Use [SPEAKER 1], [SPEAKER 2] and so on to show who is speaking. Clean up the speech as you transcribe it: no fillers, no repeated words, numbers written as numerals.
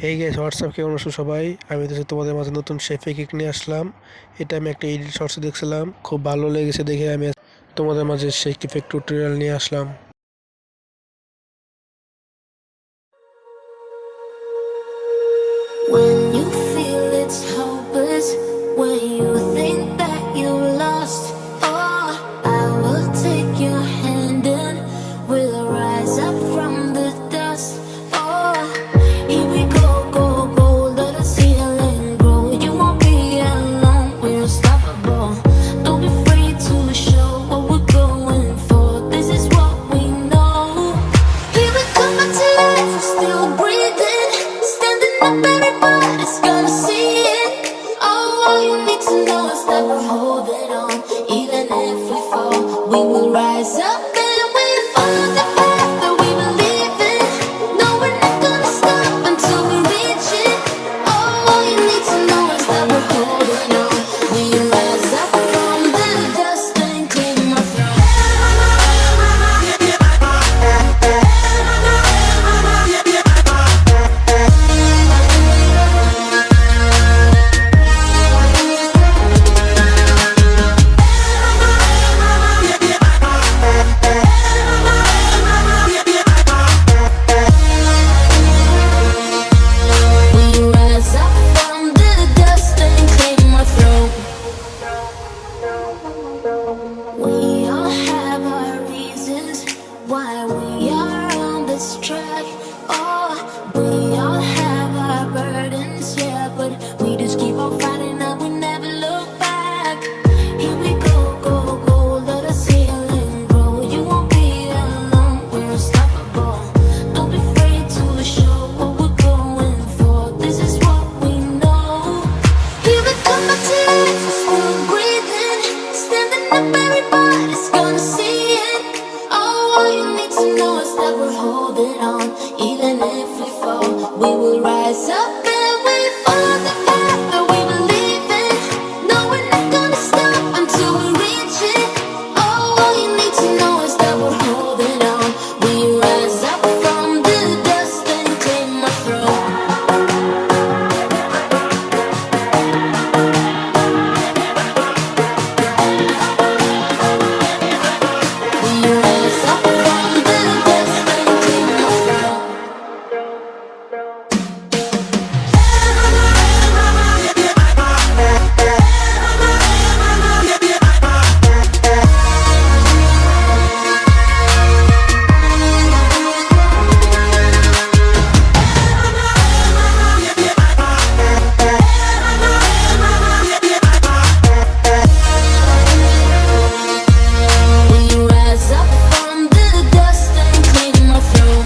[SPEAKER 1] Hey guys WhatsApp কেমন আছো সবাই। আমি তো তোমাদের মাঝে নতুন শেফে কেক নিয়ে আসলাম। এটা আমি একটা এডিট শর্টসে দেখছিলাম, খুব ভালো লেগেছে দেখে আমি তোমাদের মাঝে সেই কেক টিউটোরিয়াল নিয়ে আসলাম।
[SPEAKER 2] When you feel it's hopeless, when you think that you lost, oh, I will take your hand and we'll rise up from the dust. Oh, here we go, go, go, let us heal and grow. You won't be alone, we're unstoppable. Don't be afraid to show what we're going for. This is what we know. Here we come back to life, we're still breathing, standing up, everybody's gonna see it. Oh, all you need to know is that we're holding on. Even if we fall, we will rise up and we follow the path that we believe in. No, we're not gonna stop until we reach it. Oh, all you need to know is that we're holding on. We rise up from the dust and claim our throne. We rise up from the dust and claim our throne. We all have our reasons why we are on this track. Oh, we all have our burdens, yeah, but we just keep on fighting and we never look back. Here we go, go, go, let us heal and grow. You won't be alone, we're unstoppable. Don't be afraid to show what we're going for. This is what we know. Here we come back to life, we're still breathing, standing up, everybody's gonna see it. Oh, all you need to know is that we're holding on. Even if we fall, we will rise up and we follow the path that we believe in. No, we're not gonna stop until we reach it. Oh, all you need to know is that we're holding on. We rise up from the dust and claim our throne. We rise up from the dust and claim our throne. We rise up from the dust and claim our throne.